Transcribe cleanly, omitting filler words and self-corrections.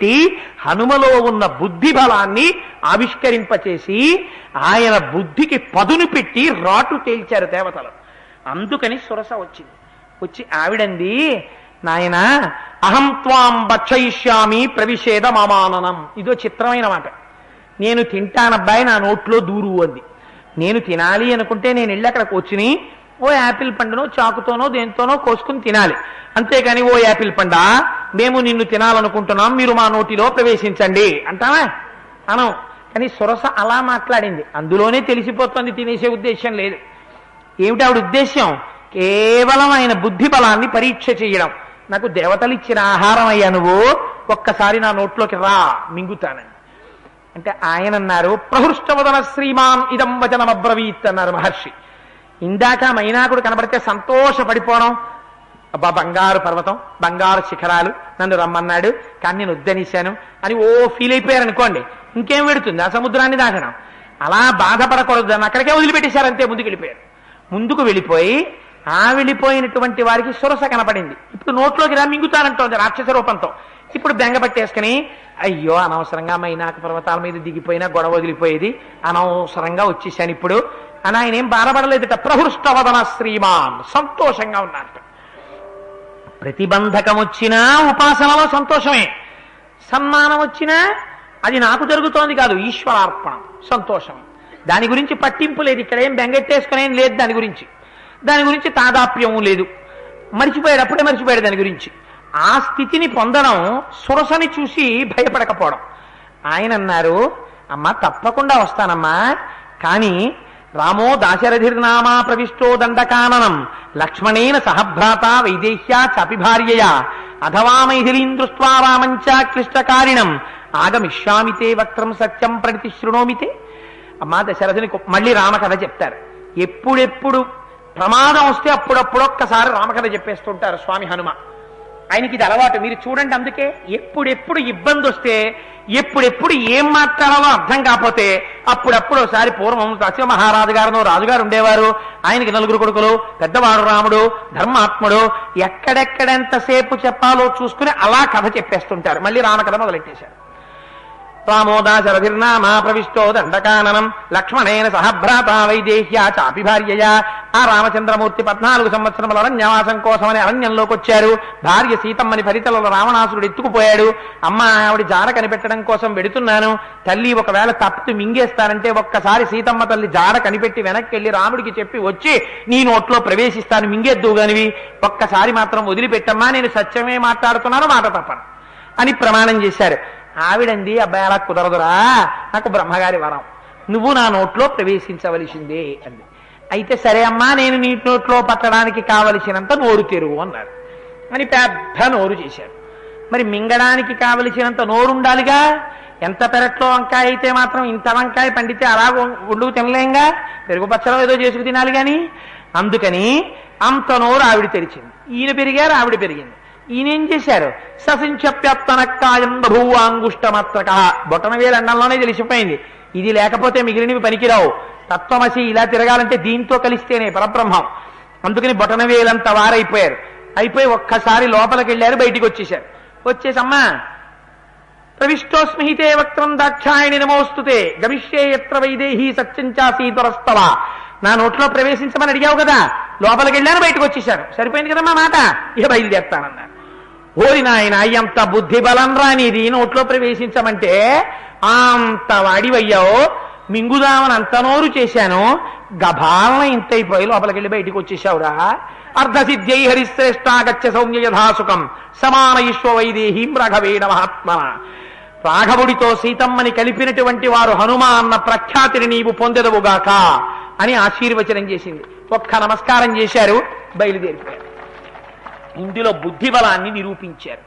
పెట్టి హనుమలో ఉన్న బుద్ధి బలాన్ని ఆవిష్కరింపచేసి ఆయన బుద్ధికి పదును పెట్టి రాటు తేల్చారు దేవతలు. అందుకని సురస వచ్చింది. వచ్చి ఆవిడంది, నాయనా అహం త్వాం భక్షయిష్యామి ప్రవిషేద మామాననం. ఇదో చిత్రమైన మాట. నేను తింటానబ్బాయి, నా నోట్లో దూరు అంది. నేను తినాలి అనుకుంటే నేను వెళ్ళి అక్కడ కూర్చుని ఓ యాపిల్ పండునో చాకుతోనో దేంతోనో కోసుకుని తినాలి. అంతేకాని ఓ యాపిల్ పండా మేము నిన్ను తినాలనుకుంటున్నాం, మీరు మా నోటిలో ప్రవేశించండి అంటావా? అనం. కానీ సురస అలా మాట్లాడింది. అందులోనే తెలిసిపోతుంది తినేసే ఉద్దేశం లేదు. ఏమిటి ఆవిడ ఉద్దేశం? కేవలం ఆయన బుద్ధి బలాన్ని పరీక్ష చేయడం. నాకు దేవతలు ఇచ్చిన ఆహారం అయ్యా, నువ్వు ఒక్కసారి నా నోట్లోకి రా, మింగుతానని. అంటే ఆయన అన్నారు, ప్రహృష్టవదన శ్రీమాన్ ఇదం వచనమబ్రవీత్ అన్నారు మహర్షి. ఇందాక మైనాకుడు కనబడితే సంతోషపడిపోవడం, అబ్బా బంగారు పర్వతం, బంగారు శిఖరాలు, నన్ను రమ్మన్నాడు కానీ నేను వద్దనిశాను అని ఓ ఫీల్ అయిపోయారు అనుకోండి, ఇంకేం పెడుతుంది ఆ సముద్రాన్ని దాటడం. అలా బాధపడకూడదు, దాన్ని అక్కడికే వదిలిపెట్టేశారు, అంతే. ముందుకు వెళ్ళిపోయారు. ముందుకు వెళ్ళిపోయి ఆ వెళ్ళిపోయినటువంటి వారికి సురస కనపడింది. ఇప్పుడు నోట్లోకి రా, మింగుతానంటోంది రాక్షస రూపంతో. ఇప్పుడు బెంగ పట్టేసుకుని, అయ్యో అనవసరంగా మైనాక పర్వతాల మీద దిగిపోయినా గొడవ వదిలిపోయేది, అనవసరంగా వచ్చేసాను ఇప్పుడు అని ఆయన ఏం బాధపడలేదట. ప్రహృష్టవదన శ్రీమాన్, సంతోషంగా ఉన్నారట. ప్రతిబంధకం వచ్చినా ఉపాసనలో సంతోషమే, సన్మానం వచ్చినా అది నాకు జరుగుతోంది కాదు, ఈశ్వరార్పణం, సంతోషం. దాని గురించి పట్టింపు లేదు, ఇక్కడ ఏం బెంగెట్టేసుకునేం లేదు, దాని గురించి తాదాప్యము లేదు. మర్చిపోయాడు, అప్పుడే మర్చిపోయాడు దాని గురించి. ఆ స్థితిని పొందడం, సురసని చూసి భయపడకపోవడం. ఆయన అన్నారు, అమ్మా తప్పకుండా వస్తానమ్మా, కానీ రామో దాశరథిర్నామా ప్రవిష్టో దండకాననం లక్ష్మణేన సహభ్రాత వైదేహ్యా చాపి భార్యయా అథవా మైథిలీం దృష్ట్వా రామంచ క్లిష్టకారిణం ఆగమిష్యామితే వక్త్రం సత్యం ప్రణితి శృణోమితే. అమ్మా దశరథుని మళ్ళీ రామకథ చెప్తారు. ఎప్పుడెప్పుడు ప్రమాదం వస్తే అప్పుడప్పుడు ఒక్కసారి రామకథ చెప్పేస్తుంటారు స్వామి హనుమ. ఆయనకి ఇది అలవాటు, మీరు చూడండి. అందుకే ఎప్పుడెప్పుడు ఇబ్బంది వస్తే, ఎప్పుడెప్పుడు ఏం మాట్లాడాలో అర్థం కాకపోతే అప్పుడప్పుడు ఒకసారి, పూర్వం దశ మహారాజు గారు రాజుగారు ఉండేవారు, ఆయనకి 4 కొడుకులు, పెద్దవాడు రాముడు, ధర్మాత్ముడు, ఎక్కడెక్కడెంతసేపు చెప్పాలో చూసుకుని అలా కథ చెప్పేస్తుంటారు. మళ్ళీ రామకథ మొదలెట్టేశారు. రామో దాశరథిర్నామా ప్రవిష్టో దండకాననం లక్ష్మణేన సహభ్రాత వైదేహ్యా చాపి భార్యయా. ఆ రామచంద్రమూర్తి 14 సంవత్సరముల అరణ్యవాసం కోసమని అరణ్యంలోకి వచ్చారు. భార్య సీతమ్మని పరితలలో రావణాసురుడు ఎత్తుకుపోయాడు. అమ్మ ఆవిడ జాడ కనిపెట్టడం కోసం వెడుతున్నాను, తల్లి ఒకవేళ తప్పు మింగేస్తానంటే ఒక్కసారి సీతమ్మ తల్లి జాడ కనిపెట్టి వెనక్కి వెళ్ళి రాముడికి చెప్పి వచ్చి నీ నోట్లో ప్రవేశిస్తాను, మింగేద్దు గానివి, ఒక్కసారి మాత్రం వదిలిపెట్టమ్మా, నేను సత్యమే మాట్లాడుతున్నాను, మాట తప్పను అని ప్రమాణం చేశారు. ఆవిడంది, అబ్బాయి అలా కుదరదురా, నాకు బ్రహ్మగారి వరం, నువ్వు నా నోట్లో ప్రవేశించవలసిందే అంది. అయితే సరే అమ్మా, నేను నీ నోట్లో పట్టడానికి కావలసినంత నోరు తెరువు అన్నారు. అని పెద్ద నోరు చేశారు. మరి మింగడానికి కావలసినంత నోరు ఉండాలిగా. ఎంత పెరట్లో వంకాయ అయితే మాత్రం ఇంత వంకాయ పండితే అలా వండుకు తినలేంగా, పెరుగు పచ్చలో ఏదో చేసుకు తినాలి కానీ. అందుకని అంత నోరు ఆవిడ తెరిచింది. ఈయన పెరిగారు, ఆవిడ పెరిగింది. ఈయనేం చేశారు, ససించప్యప్తనక్కాయం బభూవాంగుష్టమాత్రక, బొటనవేలు అన్నంలోనే తెలిసిపోయింది, ఇది లేకపోతే మిగిలినవి పనికిరావు. తత్వమసి ఇలా తిరగాలంటే దీంతో కలిస్తేనే పరబ్రహ్మం. అందుకని బొటనవేలంత వారైపోయారు. అయిపోయి ఒక్కసారి లోపలికి వెళ్ళారు, బయటికి వచ్చేశారు. వచ్చేసమ్మా ప్రవిష్టోస్మిహితే వక్త్రం దాక్షాయణి నమోస్తుతే గమిష్యే యత్ర వైదేహీ సత్యంచాసీతరస్తవ. నా నోట్లో ప్రవేశించమని అడిగావు కదా, లోపలికి వెళ్ళాను, బయటకు వచ్చేశాను, సరిపోయింది కదమ్మా మాట, ఇక బయలుదేరుతానన్నారు. ఓరి నాయన, ఎంత బుద్ధి బలం రానిది, నోట్లో ప్రవేశించమంటే అంత వాడివయ్యావు, మింగుదామని అంత నోరు చేశాను, గభాలన ఇంతైపోయి లోపలికి వెళ్ళి బయటికి వచ్చేసావురా. అర్ధసిద్ధ్యై హరిశ్రేష్టాగచ్చ సౌమ్య యథాసుఖం సమాన ఈశ్వ వైదేహీం రాఘవేణ మహాత్మన. రాఘవుడితో సీతమ్మని కలిపినటువంటి వారు హనుమ అన్న ప్రఖ్యాతిని నీవు పొందెదవుగాక అని ఆశీర్వచనం చేసింది. ఒక్క నమస్కారం చేశారు, బయలుదేరిపోయారు. ఇందులో బుద్ధి బలాన్ని నిరూపించారు.